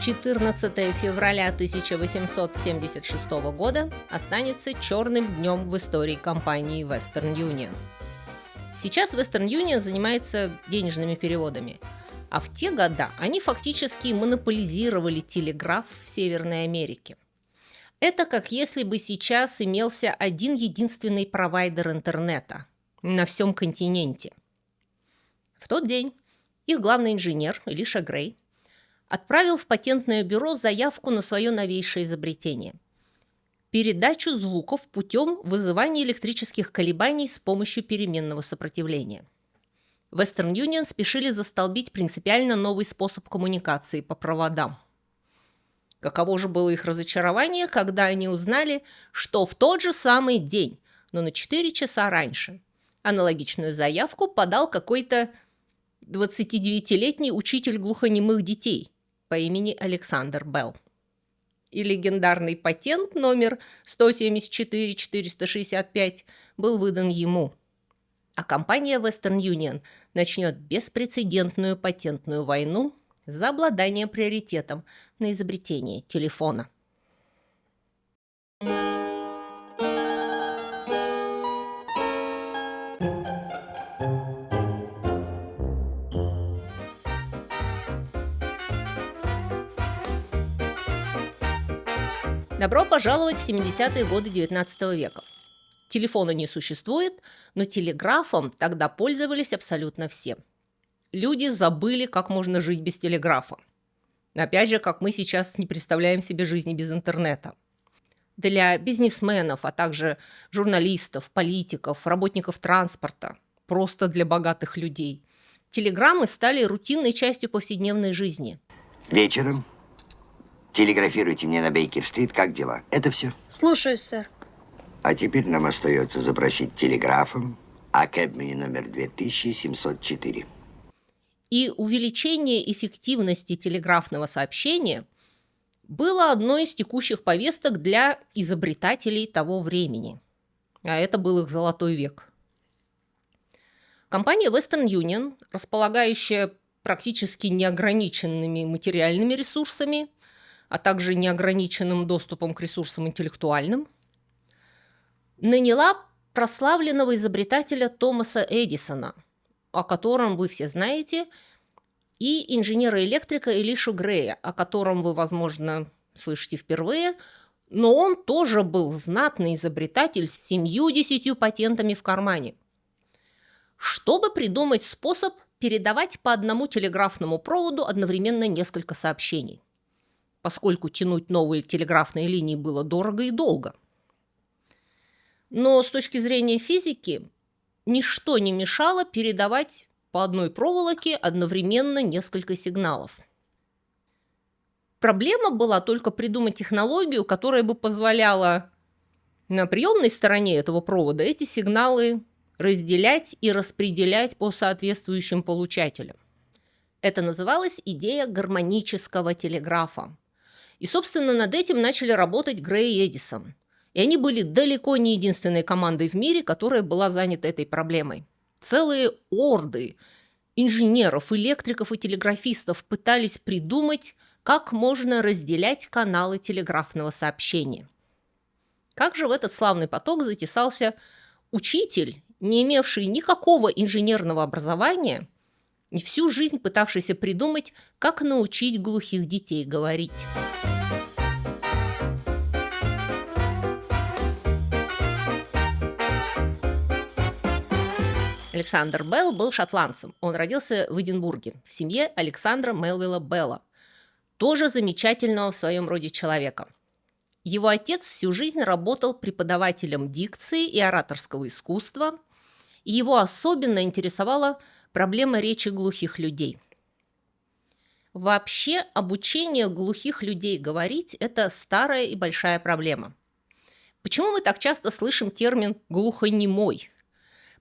14 февраля 1876 года останется черным днем в истории компании Western Union. Сейчас Western Union занимается денежными переводами, а в те года они фактически монополизировали телеграф в Северной Америке. Это как если бы сейчас имелся один единственный провайдер интернета на всем континенте. В тот день их главный инженер Элиша Грей отправил в патентное бюро заявку на свое новейшее изобретение – передачу звуков путем вызывания электрических колебаний с помощью переменного сопротивления. Western Union спешили застолбить принципиально новый способ коммуникации по проводам. Каково же было их разочарование, когда они узнали, что в тот же самый день, но на 4 часа раньше, аналогичную заявку подал какой-то 29-летний учитель глухонемых детей по имени Александр Белл. И легендарный патент номер 174-465 был выдан ему. А компания Western Union начнет беспрецедентную патентную войну за обладание приоритетом на изобретение телефона. Добро пожаловать в 70-е годы 19 века. Телефона не существует, но телеграфом тогда пользовались абсолютно все. Люди забыли, как можно жить без телеграфа. Опять же, как мы сейчас не представляем себе жизни без интернета. Для бизнесменов, а также журналистов, политиков, работников транспорта, просто для богатых людей, телеграммы стали рутинной частью повседневной жизни. Вечером телеграфируйте мне на Бейкер-стрит, как дела? Это все? Слушаюсь, сэр. А теперь нам остается запросить телеграфом о Кэбмане номер 2704. И увеличение эффективности телеграфного сообщения было одной из текущих повесток для изобретателей того времени. А это был их золотой век. Компания Western Union, располагающая практически неограниченными материальными ресурсами, а также неограниченным доступом к ресурсам интеллектуальным, наняла прославленного изобретателя Томаса Эдисона, о котором вы все знаете, и инженера-электрика Элишу Грея, о котором вы, возможно, слышите впервые, но он тоже был знатный изобретатель с 70 патентами в кармане. Чтобы придумать способ передавать по одному телеграфному проводу одновременно несколько сообщений, поскольку тянуть новые телеграфные линии было дорого и долго. Но с точки зрения физики ничто не мешало передавать по одной проволоке одновременно несколько сигналов. Проблема была только придумать технологию, которая бы позволяла на приемной стороне этого провода эти сигналы разделять и распределять по соответствующим получателям. Это называлась идея гармонического телеграфа. И, собственно, над этим начали работать Грей и Эдисон. И они были далеко не единственной командой в мире, которая была занята этой проблемой. Целые орды инженеров, электриков и телеграфистов пытались придумать, как можно разделять каналы телеграфного сообщения. Как же в этот славный поток затесался учитель, не имевший никакого инженерного образования и всю жизнь пытавшийся придумать, как научить глухих детей говорить. Александр Белл был шотландцем. Он родился в Эдинбурге в семье Александра Мелвилла Белла, тоже замечательного в своем роде человека. Его отец всю жизнь работал преподавателем дикции и ораторского искусства, и его особенно интересовала проблема речи глухих людей. Вообще, обучение глухих людей говорить – это старая и большая проблема. Почему мы так часто слышим термин «глухонемой»?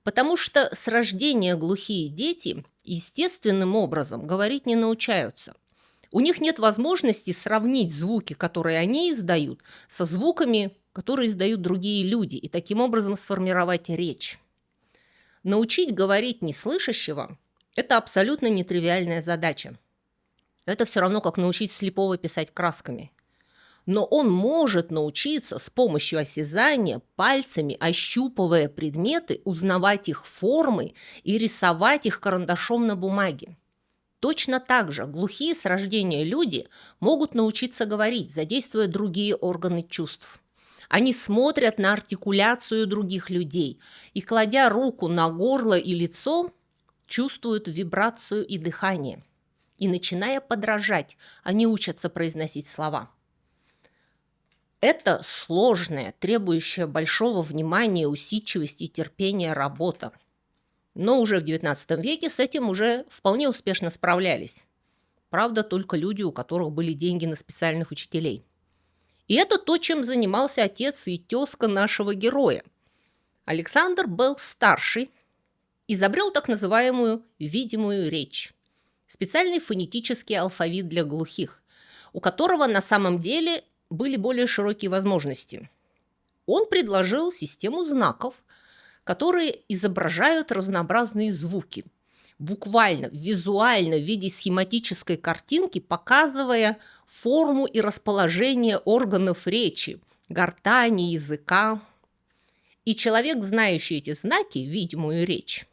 Потому что с рождения глухие дети естественным образом говорить не научаются. У них нет возможности сравнить звуки, которые они издают, со звуками, которые издают другие люди, и таким образом сформировать речь. Научить говорить неслышащего – это абсолютно нетривиальная задача. Это все равно, как научить слепого писать красками. Но он может научиться с помощью осязания пальцами, ощупывая предметы, узнавать их формы и рисовать их карандашом на бумаге. Точно так же глухие с рождения люди могут научиться говорить, задействуя другие органы чувств. Они смотрят на артикуляцию других людей и, кладя руку на горло и лицо, чувствуют вибрацию и дыхание. И, начиная подражать, они учатся произносить слова. Это сложная, требующая большого внимания, усидчивости и терпения работа. Но уже в XIX веке с этим уже вполне успешно справлялись. Правда, только люди, у которых были деньги на специальных учителей. И это то, чем занимался отец и тезка нашего героя. Александр Белл-старший изобрел так называемую видимую речь. Специальный фонетический алфавит для глухих, у которого на самом деле были более широкие возможности. Он предложил систему знаков, которые изображают разнообразные звуки, буквально, визуально, в виде схематической картинки, показывая форму и расположение органов речи, гортани, языка. И человек, знающий эти знаки, видимую речь,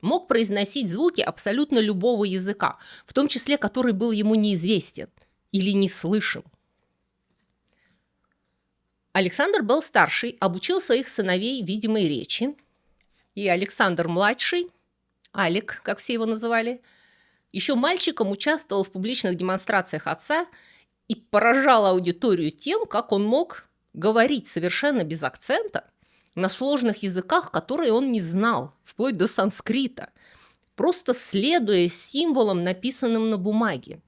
мог произносить звуки абсолютно любого языка, в том числе, который был ему неизвестен или не слышен. Александр Белл-старший обучил своих сыновей видимой речи, и Александр-младший, Алик, как все его называли, еще мальчиком участвовал в публичных демонстрациях отца и поражал аудиторию тем, как он мог говорить совершенно без акцента на сложных языках, которые он не знал, вплоть до санскрита, просто следуя символам, написанным на бумаге,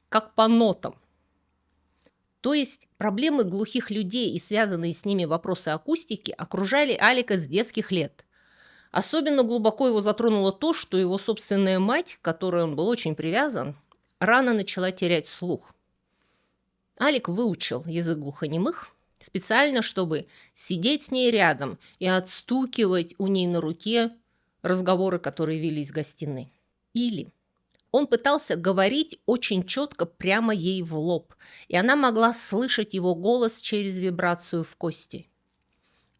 как по нотам. То есть проблемы глухих людей и связанные с ними вопросы акустики окружали Алика с детских лет. Особенно глубоко его затронуло то, что его собственная мать, к которой он был очень привязан, рано начала терять слух. Алик выучил язык глухонемых специально, чтобы сидеть с ней рядом и отстукивать у ней на руке разговоры, которые велись в гостиной. Или он пытался говорить очень четко прямо ей в лоб, и она могла слышать его голос через вибрацию в кости.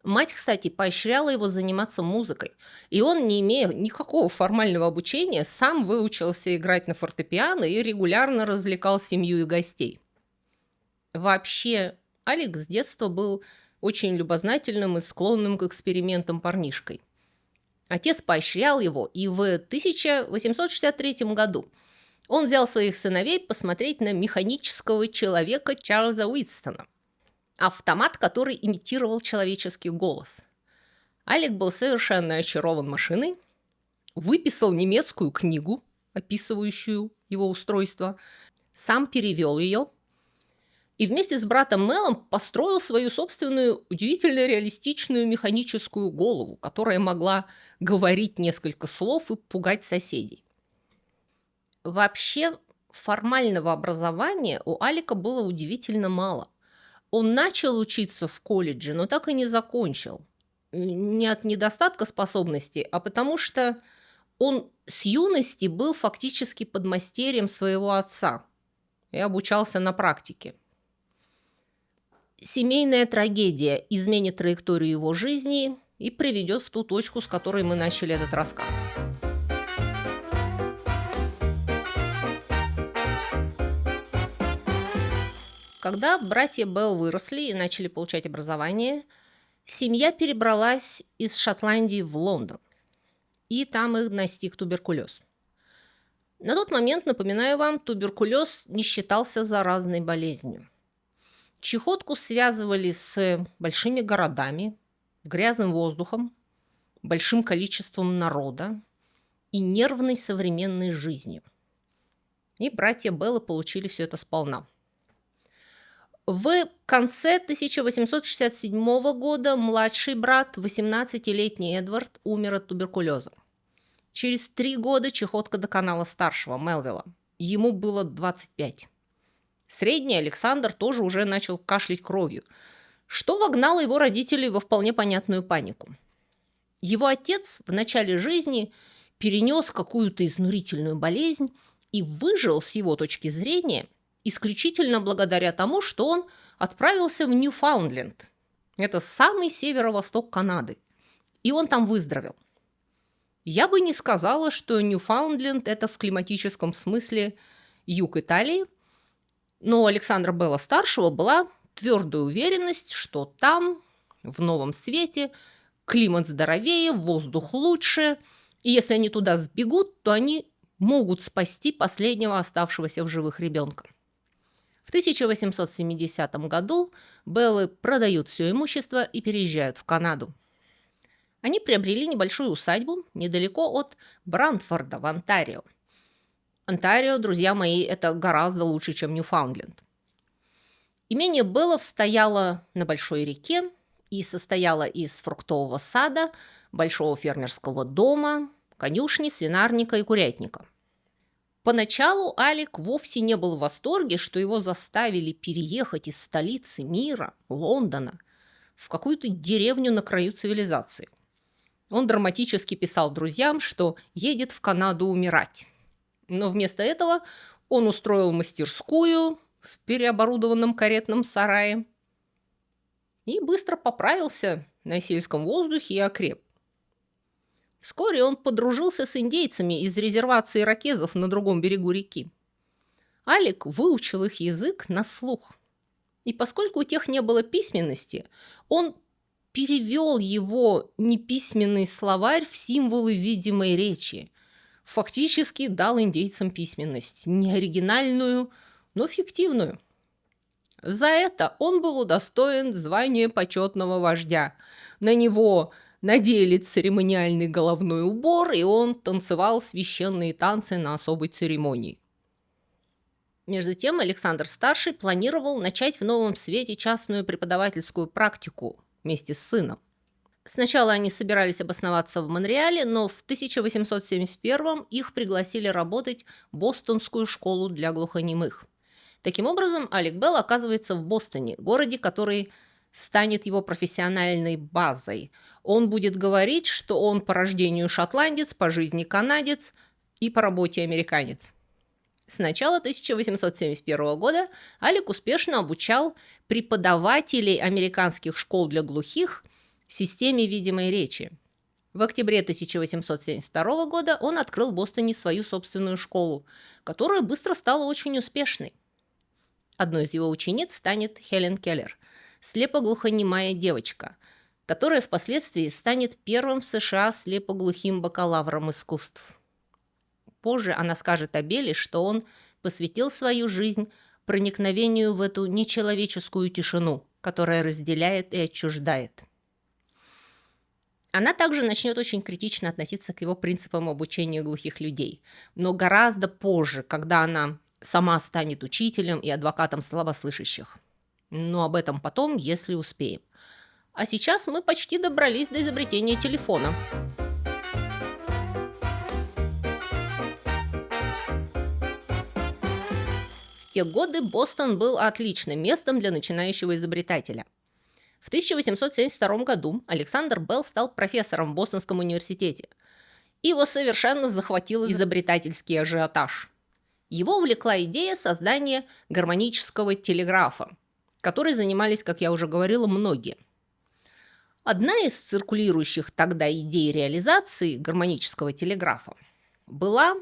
Мать, кстати, поощряла его заниматься музыкой, и он, не имея никакого формального обучения, сам выучился играть на фортепиано и регулярно развлекал семью и гостей. Вообще, Алик с детства был очень любознательным и склонным к экспериментам парнишкой. Отец поощрял его, и в 1863 году он взял своих сыновей посмотреть на механического человека Чарльза Уитстона, автомат, который имитировал человеческий голос. Алик был совершенно очарован машиной, выписал немецкую книгу, описывающую его устройство, сам перевел ее и вместе с братом Мелом построил свою собственную удивительно реалистичную механическую голову, которая могла говорить несколько слов и пугать соседей. Вообще, формального образования у Алика было удивительно мало. Он начал учиться в колледже, но так и не закончил. Не от недостатка способностей, а потому что он с юности был фактически подмастерьем своего отца и обучался на практике. Семейная трагедия изменит траекторию его жизни и приведет в ту точку, с которой мы начали этот рассказ. Когда братья Белл выросли и начали получать образование, семья перебралась из Шотландии в Лондон, и там их настиг туберкулез. На тот момент, напоминаю вам, туберкулез не считался заразной болезнью. Чехотку связывали с большими городами, грязным воздухом, большим количеством народа и нервной современной жизнью. И братья Беллы получили все это сполна. В конце 1867 года младший брат, 18-летний Эдвард, умер от туберкулеза. Через 3 года чехотка доконала старшего, Мелвилла. Ему было 25. Средний Александр тоже уже начал кашлять кровью, что вогнало его родителей во вполне понятную панику. Его отец в начале жизни перенес какую-то изнурительную болезнь, и выжил, с его точки зрения, исключительно благодаря тому, что он отправился в Ньюфаундленд. Это самый северо-восток Канады. И он там выздоровел. Я бы не сказала, что Ньюфаундленд – это в климатическом смысле юг Италии, но у Александра Белла-старшего была твердая уверенность, что там, в Новом Свете, климат здоровее, воздух лучше, и если они туда сбегут, то они могут спасти последнего оставшегося в живых ребенка. В 1870 году Беллы продают все имущество и переезжают в Канаду. Они приобрели небольшую усадьбу недалеко от Брантфорда в Онтарио. Онтарио, друзья мои, это гораздо лучше, чем Ньюфаундленд. Имение Беллов стояло на большой реке и состояло из фруктового сада, большого фермерского дома, конюшни, свинарника и курятника. Поначалу Алек вовсе не был в восторге, что его заставили переехать из столицы мира, Лондона, в какую-то деревню на краю цивилизации. Он драматически писал друзьям, что едет в Канаду умирать. Но вместо этого он устроил мастерскую в переоборудованном каретном сарае и быстро поправился на сельском воздухе и окреп. Вскоре он подружился с индейцами из резервации иракезов на другом берегу реки. Алек выучил их язык на слух. И поскольку у тех не было письменности, он перевел его неписьменный словарь в символы видимой речи. Фактически дал индейцам письменность, не оригинальную, но фиктивную. За это он был удостоен звания почетного вождя. На него надели церемониальный головной убор, и он танцевал священные танцы на особой церемонии. Между тем Александр-старший планировал начать в Новом Свете частную преподавательскую практику вместе с сыном. Сначала они собирались обосноваться в Монреале, но в 1871 их пригласили работать в Бостонскую школу для глухонемых. Таким образом, Алек Белл оказывается в Бостоне, городе, который станет его профессиональной базой. Он будет говорить, что он по рождению шотландец, по жизни канадец и по работе американец. С начала 1871 года Алек успешно обучал преподавателей американских школ для глухих системе видимой речи. В октябре 1872 года он открыл в Бостоне свою собственную школу, которая быстро стала очень успешной. Одной из его учениц станет Хелен Келлер, слепоглухонемая девочка, которая впоследствии станет первым в США слепоглухим бакалавром искусств. Позже она скажет о Белле, что он посвятил свою жизнь проникновению в эту нечеловеческую тишину, которая разделяет и отчуждает. Она также начнет очень критично относиться к его принципам обучения глухих людей, но гораздо позже, когда она сама станет учителем и адвокатом слабослышащих. Но об этом потом, если успеем. А сейчас мы почти добрались до изобретения телефона. В те годы Бостон был отличным местом для начинающего изобретателя. В 1872 году Александр Белл стал профессором в Бостонском университете. Его совершенно захватил изобретательский ажиотаж. Его увлекла идея создания гармонического телеграфа, которой занимались, как я уже говорила, многие. Одна из циркулирующих тогда идей реализации гармонического телеграфа была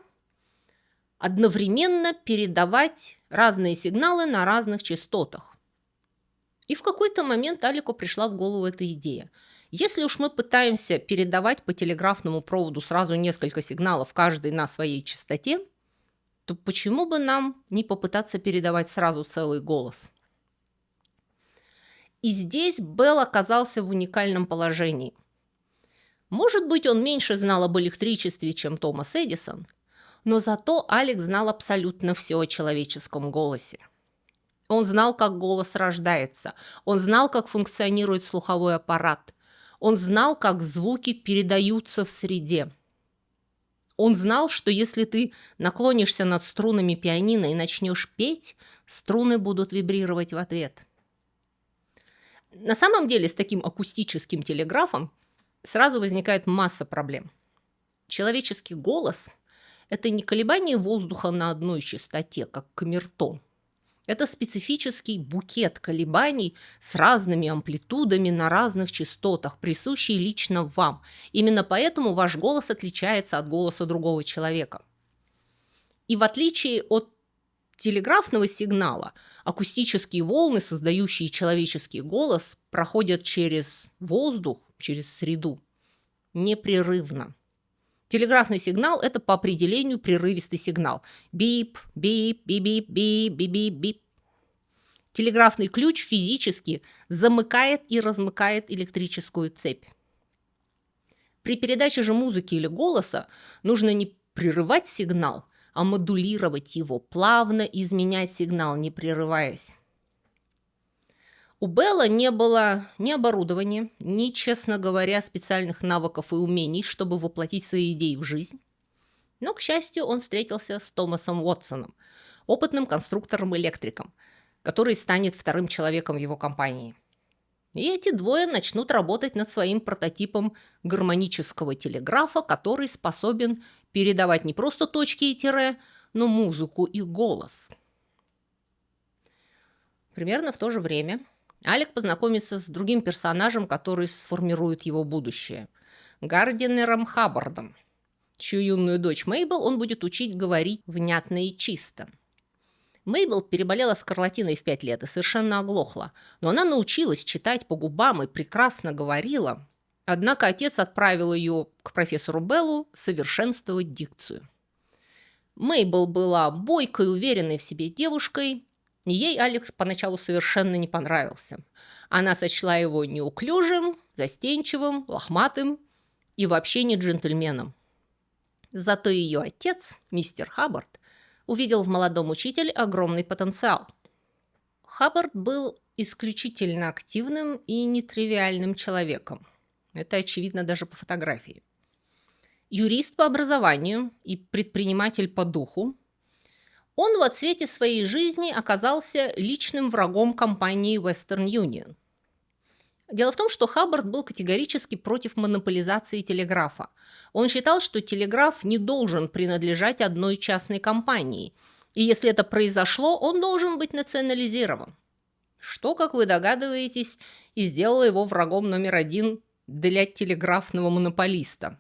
одновременно передавать разные сигналы на разных частотах. И в какой-то момент Алеку пришла в голову эта идея. Если уж мы пытаемся передавать по телеграфному проводу сразу несколько сигналов, каждый на своей частоте, то почему бы нам не попытаться передавать сразу целый голос? И здесь Белл оказался в уникальном положении. Может быть, он меньше знал об электричестве, чем Томас Эдисон, но зато Алек знал абсолютно все о человеческом голосе. Он знал, как голос рождается, он знал, как функционирует слуховой аппарат, он знал, как звуки передаются в среде. Он знал, что если ты наклонишься над струнами пианино и начнешь петь, струны будут вибрировать в ответ. На самом деле с таким акустическим телеграфом сразу возникает масса проблем. Человеческий голос Это не колебание воздуха на одной частоте, как камертон. Это специфический букет колебаний с разными амплитудами на разных частотах, присущий лично вам. Именно поэтому ваш голос отличается от голоса другого человека. И в отличие от телеграфного сигнала, акустические волны, создающие человеческий голос, проходят через воздух, через среду, непрерывно. Телеграфный сигнал – это по определению прерывистый сигнал. Бип, бип, бип, бип, бип, бип, бип. Телеграфный ключ физически замыкает и размыкает электрическую цепь. При передаче же музыки или голоса нужно не прерывать сигнал, а модулировать его, плавно изменять сигнал, не прерываясь. У Белла не было ни оборудования, ни, честно говоря, специальных навыков и умений, чтобы воплотить свои идеи в жизнь. Но, к счастью, он встретился с Томасом Уотсоном, опытным конструктором-электриком, который станет вторым человеком в его компании. И эти двое начнут работать над своим прототипом гармонического телеграфа, который способен передавать не просто точки и тире, но музыку и голос. Примерно в то же время Алек познакомится с другим персонажем, который сформирует его будущее – Гардинером Хаббардом, чью юную дочь Мейбл он будет учить говорить внятно и чисто. Мейбл переболела скарлатиной в 5 лет и совершенно оглохла, но она научилась читать по губам и прекрасно говорила, однако отец отправил ее к профессору Беллу совершенствовать дикцию. Мейбл была бойкой, уверенной в себе девушкой, и ей Алекс поначалу совершенно не понравился. Она сочла его неуклюжим, застенчивым, лохматым и вообще не джентльменом. Зато ее отец, мистер Хаббард, увидел в молодом учителе огромный потенциал. Хаббард был исключительно активным и нетривиальным человеком. Это очевидно даже по фотографии. Юрист по образованию и предприниматель по духу, он в отсвете своей жизни оказался личным врагом компании Western Union. Дело в том, что Хаббард был категорически против монополизации телеграфа. Он считал, что телеграф не должен принадлежать одной частной компании, и если это произошло, он должен быть национализирован. Что, как вы догадываетесь, и сделало его врагом номер 1 для телеграфного монополиста.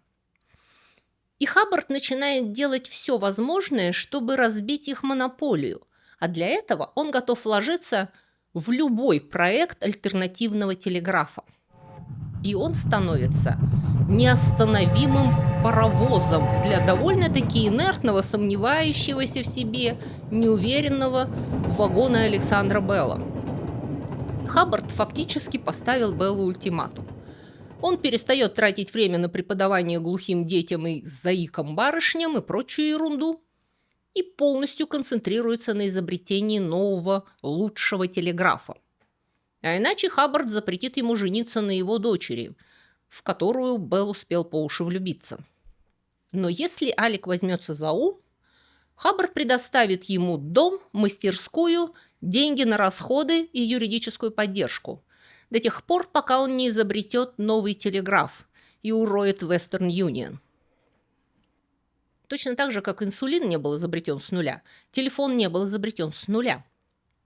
И Хаббард начинает делать все возможное, чтобы разбить их монополию, а для этого он готов вложиться в любой проект альтернативного телеграфа. И он становится неостановимым паровозом для довольно-таки инертного, сомневающегося в себе, неуверенного вагона Александра Белла. Хаббард фактически поставил Беллу ультиматум. Он перестает тратить время на преподавание глухим детям и заикам-барышням и прочую ерунду и полностью концентрируется на изобретении нового, лучшего телеграфа. А иначе Хаббард запретит ему жениться на его дочери, в которую Белл успел по уши влюбиться. Но если Алек возьмется за ум, Хаббард предоставит ему дом, мастерскую, деньги на расходы и юридическую поддержку до тех пор, пока он не изобретет новый телеграф и уроет Western Union. Точно так же, как инсулин не был изобретен с нуля, телефон не был изобретен с нуля.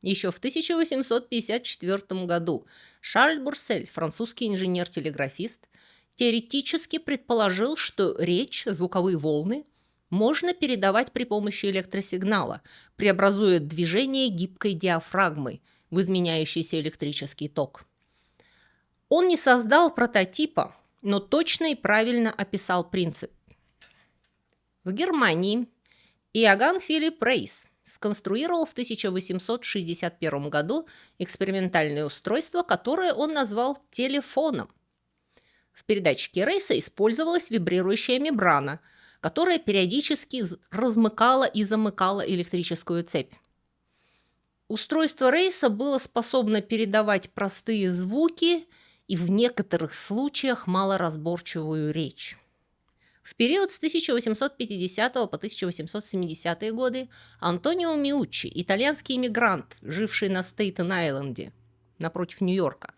Еще в 1854 году Шарль Бурсель, французский инженер-телеграфист, теоретически предположил, что речь, звуковые волны, можно передавать при помощи электросигнала, преобразуя движение гибкой диафрагмы в изменяющийся электрический ток. Он не создал прототипа, но точно и правильно описал принцип. В Германии Иоганн Филипп Рейс сконструировал в 1861 году экспериментальное устройство, которое он назвал телефоном. В передатчике Рейса использовалась вибрирующая мембрана, которая периодически размыкала и замыкала электрическую цепь. Устройство Рейса было способно передавать простые звуки и в некоторых случаях малоразборчивую речь. В период с 1850 по 1870 годы Антонио Миуччи, итальянский иммигрант, живший на Стейтен-Айленде, напротив Нью-Йорка,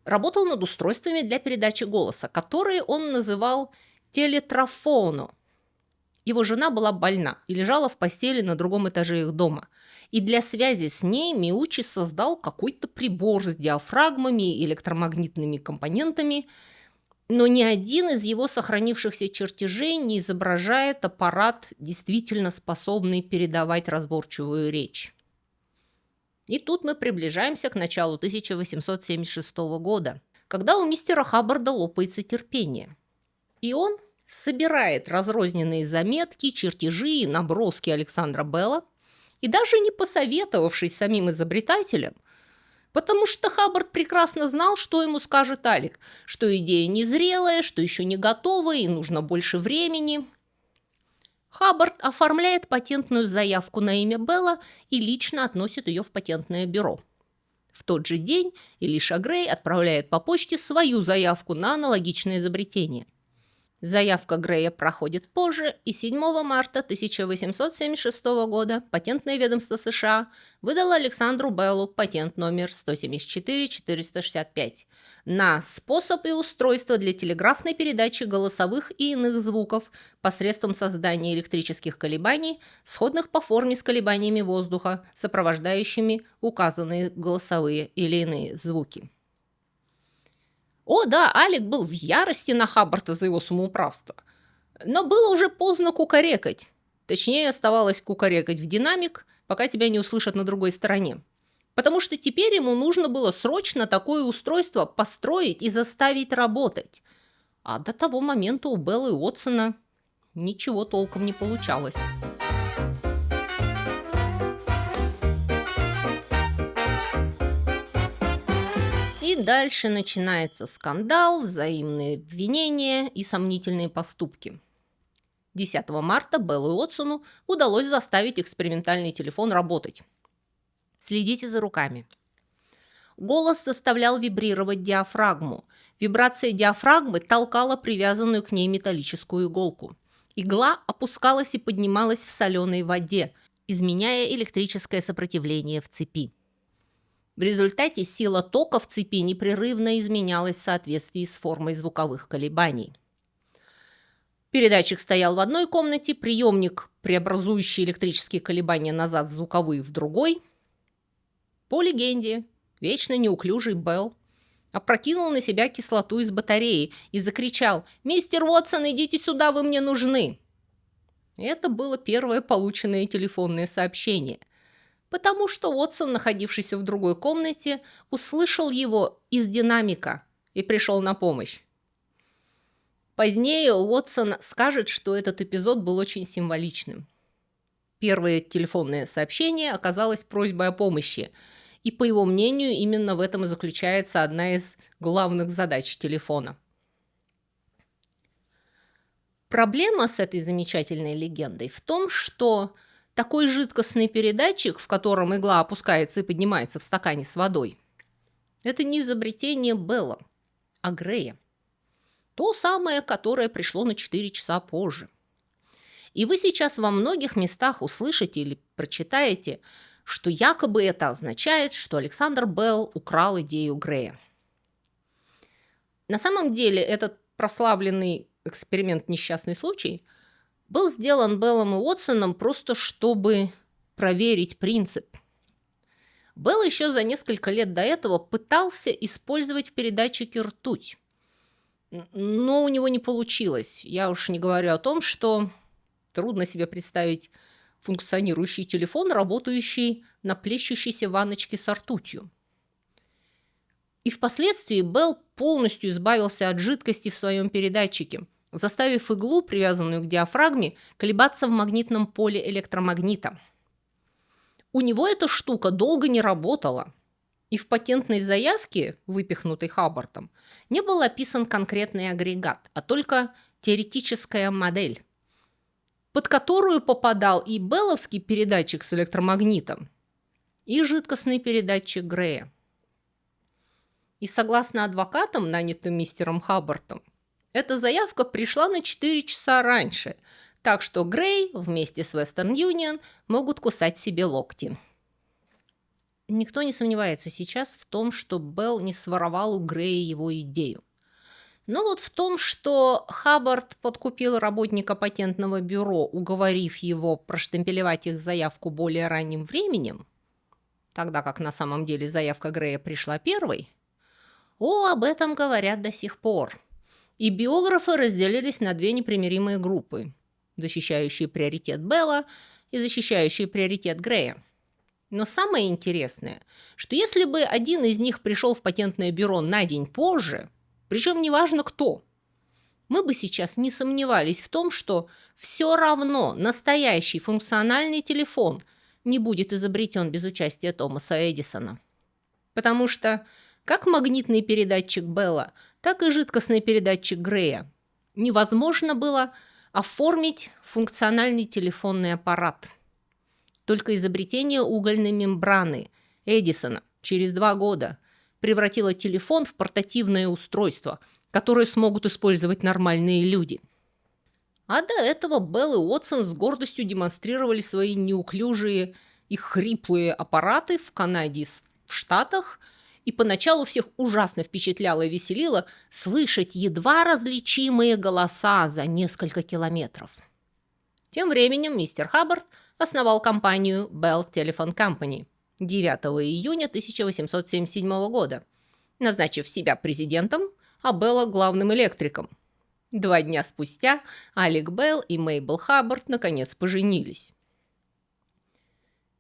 работал над устройствами для передачи голоса, которые он называл телетрафоно. Его жена была больна и лежала в постели на другом этаже их дома. И для связи с ней Миучи создал какой-то прибор с диафрагмами и электромагнитными компонентами, но ни один из его сохранившихся чертежей не изображает аппарат, действительно способный передавать разборчивую речь. И тут мы приближаемся к началу 1876 года, когда у мистера Хаббарда лопается терпение. И он собирает разрозненные заметки, чертежи и наброски Александра Белла, и даже не посоветовавшись с самим изобретателем, потому что Хаббард прекрасно знал, что ему скажет Алек, что идея незрелая, что еще не готова и нужно больше времени. Хаббард оформляет патентную заявку на имя Белла и лично относит ее в патентное бюро. В тот же день Элиша Грей отправляет по почте свою заявку на аналогичное изобретение. Заявка Грея проходит позже, и 7 марта 1876 года Патентное ведомство США выдало Александру Беллу патент номер 174-465 на способ и устройство для телеграфной передачи голосовых и иных звуков посредством создания электрических колебаний, сходных по форме с колебаниями воздуха, сопровождающими указанные голосовые или иные звуки. О, да, Алек был в ярости на Хаббарда за его самоуправство. Но было уже поздно кукарекать. Точнее, оставалось кукарекать в динамик, пока тебя не услышат на другой стороне. Потому что теперь ему нужно было срочно такое устройство построить и заставить работать. А до того момента у Белла и Уотсона ничего толком не получалось. И дальше начинается скандал, взаимные обвинения и сомнительные поступки. 10 марта Беллу и Уотсону удалось заставить экспериментальный телефон работать. Следите за руками. Голос заставлял вибрировать диафрагму. Вибрация диафрагмы толкала привязанную к ней металлическую иголку. Игла опускалась и поднималась в соленой воде, изменяя электрическое сопротивление в цепи. В результате сила тока в цепи непрерывно изменялась в соответствии с формой звуковых колебаний. Передатчик стоял в одной комнате, приемник, преобразующий электрические колебания назад в звуковые, в другой. По легенде, вечно неуклюжий Белл опрокинул на себя кислоту из батареи и закричал: «Мистер Уотсон, идите сюда, вы мне нужны!» Это было первое полученное телефонное сообщение, потому что Уотсон, находившийся в другой комнате, услышал его из динамика и пришел на помощь. Позднее Уотсон скажет, что этот эпизод был очень символичным. Первое телефонное сообщение оказалось просьбой о помощи, и, по его мнению, именно в этом и заключается одна из главных задач телефона. Проблема с этой замечательной легендой в том, что такой жидкостный передатчик, в котором игла опускается и поднимается в стакане с водой, это не изобретение Белла, а Грея. То самое, которое пришло на 4 часа позже. И вы сейчас во многих местах услышите или прочитаете, что якобы это означает, что Александр Белл украл идею Грея. На самом деле этот прославленный эксперимент «Несчастный случай» был сделан Беллом и Уотсоном просто чтобы проверить принцип. Белл еще за несколько лет до этого пытался использовать в передатчике ртуть, но у него не получилось. Я уж не говорю о том, что трудно себе представить функционирующий телефон, работающий на плещущейся ванночке с ртутью. И впоследствии Белл полностью избавился от жидкости в своем передатчике, заставив иглу, привязанную к диафрагме, колебаться в магнитном поле электромагнита. У него эта штука долго не работала, и в патентной заявке, выпихнутой Хаббардом, не был описан конкретный агрегат, а только теоретическая модель, под которую попадал и белловский передатчик с электромагнитом, и жидкостный передатчик Грея. И согласно адвокатам, нанятым мистером Хаббардом, эта заявка пришла на 4 часа раньше, так что Грей вместе с Western Union могут кусать себе локти. Никто не сомневается сейчас в том, что Белл не своровал у Грея его идею. Но вот в том, что Хаббард подкупил работника патентного бюро, уговорив его проштемпелевать их заявку более ранним временем, тогда как на самом деле заявка Грея пришла первой, об этом говорят до сих пор. И биографы разделились на две непримиримые группы, защищающие приоритет Белла и защищающие приоритет Грея. Но самое интересное, что если бы один из них пришел в патентное бюро на день позже, причем неважно кто, мы бы сейчас не сомневались в том, что все равно настоящий функциональный телефон не будет изобретен без участия Томаса Эдисона. Потому что как магнитный передатчик Белла, так и жидкостный передатчик Грея невозможно было оформить функциональный телефонный аппарат. Только изобретение угольной мембраны Эдисона через 2 года превратило телефон в портативное устройство, которое смогут использовать нормальные люди. А до этого Белл и Уотсон с гордостью демонстрировали свои неуклюжие и хриплые аппараты в Канаде и в Штатах, и поначалу всех ужасно впечатляло и веселило слышать едва различимые голоса за несколько километров. Тем временем мистер Хаббард основал компанию Bell Telephone Company 9 июня 1877 года, назначив себя президентом, а Белла главным электриком. 2 дня спустя Алек Белл и Мейбл Хаббард наконец поженились.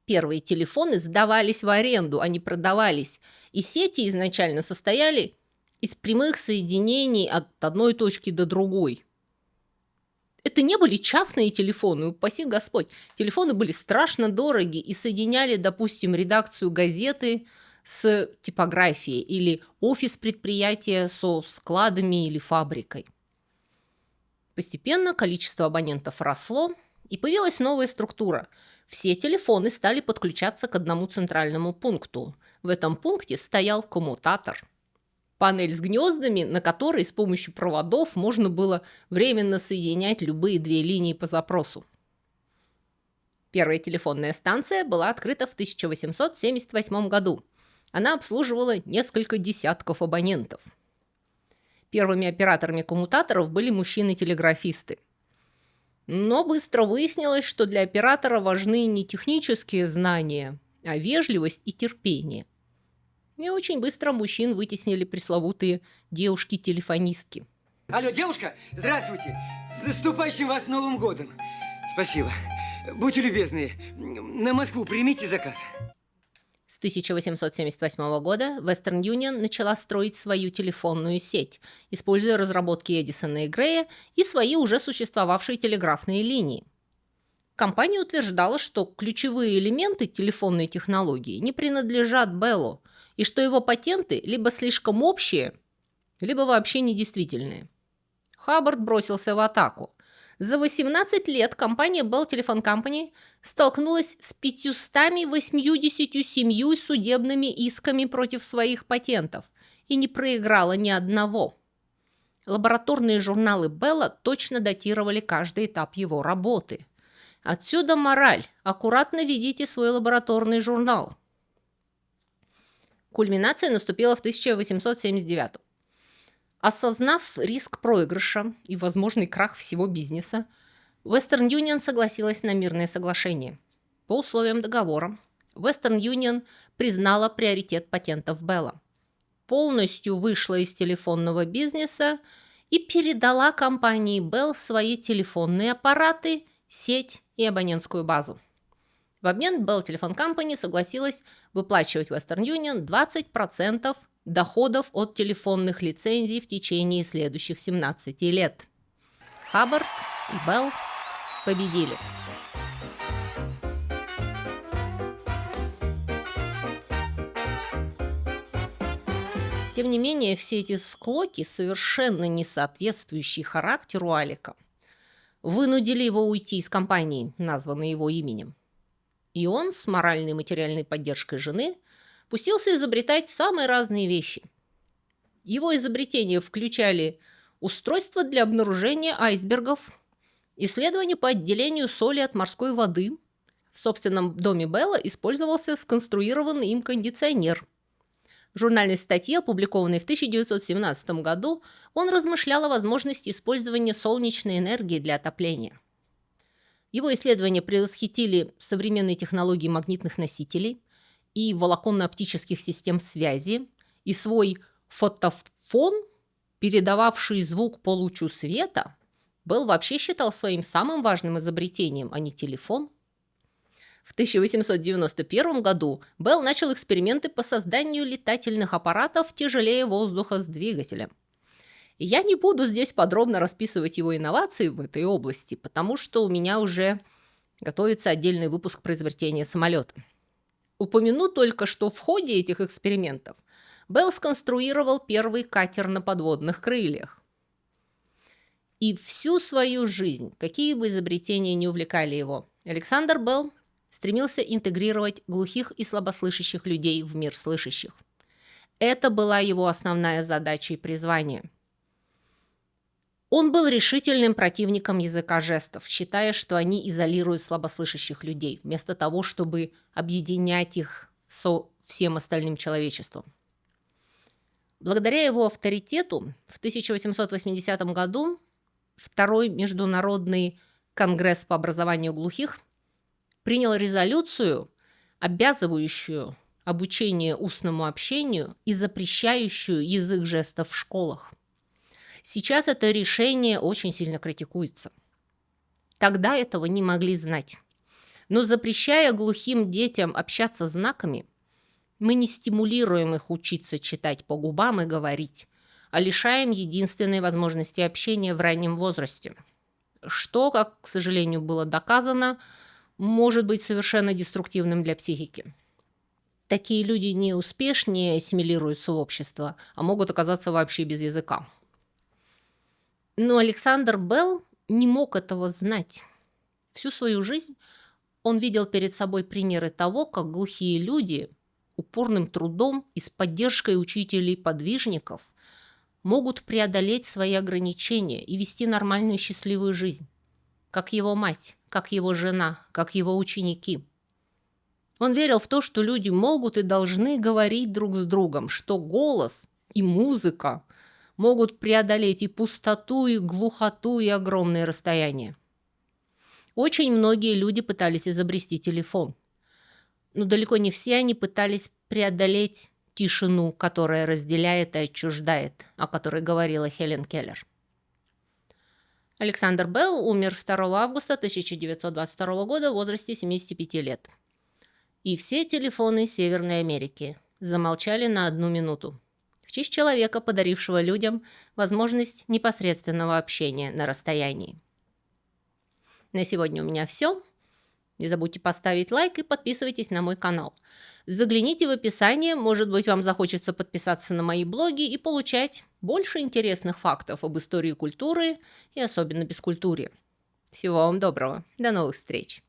Первые телефоны сдавались в аренду, а не продавались, и сети изначально состояли из прямых соединений от одной точки до другой. Это не были частные телефоны, упаси Господь. Телефоны были страшно дороги и соединяли, допустим, редакцию газеты с типографией или офис предприятия со складами или фабрикой. Постепенно количество абонентов росло, и появилась новая структура. Все телефоны стали подключаться к одному центральному пункту. В этом пункте стоял коммутатор. Панель с гнездами, на которой с помощью проводов можно было временно соединять любые 2 линии по запросу. Первая телефонная станция была открыта в 1878 году. Она обслуживала несколько десятков абонентов. Первыми операторами коммутаторов были мужчины-телеграфисты. Но быстро выяснилось, что для оператора важны не технические знания, а вежливость и терпение. И очень быстро мужчин вытеснили пресловутые девушки-телефонистки. Алло, девушка, здравствуйте! С наступающим вас Новым годом! Спасибо. Будьте любезны, на Москву примите заказ. С 1878 года Western Union начала строить свою телефонную сеть, используя разработки Эдисона и Грея и свои уже существовавшие телеграфные линии. Компания утверждала, что ключевые элементы телефонной технологии не принадлежат Беллу, и что его патенты либо слишком общие, либо вообще недействительные. Хаббард бросился в атаку. За 18 лет компания Bell Telephone Company столкнулась с 587 судебными исками против своих патентов и не проиграла ни одного. Лабораторные журналы Белла точно датировали каждый этап его работы. Отсюда мораль: аккуратно ведите свой лабораторный журнал. Кульминация наступила в 1879. Осознав риск проигрыша и возможный крах всего бизнеса, Western Union согласилась на мирное соглашение. По условиям договора Western Union признала приоритет патентов Белла, полностью вышла из телефонного бизнеса и передала компании Bell свои телефонные аппараты, сеть и абонентскую базу. В обмен Bell Telephone Company согласилась выплачивать Western Union 20% доходов от телефонных лицензий в течение следующих 17 лет. Хаббард и Bell победили. Тем не менее, все эти склоки, совершенно не соответствующие характеру Алека, вынудили его уйти из компании, названной его именем. И он с моральной и материальной поддержкой жены пустился изобретать самые разные вещи. Его изобретения включали устройства для обнаружения айсбергов, исследования по отделению соли от морской воды. В собственном доме Белла использовался сконструированный им кондиционер. В журнальной статье, опубликованной в 1917 году, он размышлял о возможности использования солнечной энергии для отопления. Его исследования превосходили современные технологии магнитных носителей и волоконно-оптических систем связи, и свой фотофон, передававший звук по лучу света, Белл вообще считал своим самым важным изобретением, а не телефон. В 1891 году Белл начал эксперименты по созданию летательных аппаратов тяжелее воздуха с двигателем. И я не буду здесь подробно расписывать его инновации в этой области, потому что у меня уже готовится отдельный выпуск про изобретение самолета. Упомяну только, что в ходе этих экспериментов Белл сконструировал первый катер на подводных крыльях. И всю свою жизнь, какие бы изобретения ни увлекали его, Александр Белл стремился интегрировать глухих и слабослышащих людей в мир слышащих. Это была его основная задача и призвание. Он был решительным противником языка жестов, считая, что они изолируют слабослышащих людей, вместо того, чтобы объединять их со всем остальным человечеством. Благодаря его авторитету в 1880 году Второй международный конгресс по образованию глухих принял резолюцию, обязывающую обучение устному общению и запрещающую язык жестов в школах. Сейчас это решение очень сильно критикуется. Тогда этого не могли знать. Но запрещая глухим детям общаться знаками, мы не стимулируем их учиться читать по губам и говорить, а лишаем единственной возможности общения в раннем возрасте, что, как, к сожалению, было доказано, может быть совершенно деструктивным для психики. Такие люди не успешнее ассимилируются в общество, а могут оказаться вообще без языка. Но Александр Белл не мог этого знать. Всю свою жизнь он видел перед собой примеры того, как глухие люди упорным трудом и с поддержкой учителей-подвижников могут преодолеть свои ограничения и вести нормальную счастливую жизнь, как его мать, как его жена, как его ученики. Он верил в то, что люди могут и должны говорить друг с другом, что голос и музыка могут преодолеть и пустоту, и глухоту, и огромные расстояния. Очень многие люди пытались изобрести телефон, но далеко не все они пытались преодолеть тишину, которая разделяет и отчуждает, о которой говорила Хелен Келлер. Александр Белл умер 2 августа 1922 года в возрасте 75 лет. И все телефоны Северной Америки замолчали на 1 минуту в честь человека, подарившего людям возможность непосредственного общения на расстоянии. На сегодня у меня все. Не забудьте поставить лайк и подписывайтесь на мой канал. Загляните в описание, может быть, вам захочется подписаться на мои блоги и получать больше интересных фактов об истории культуры и особенно бескультуре. Всего вам доброго. До новых встреч!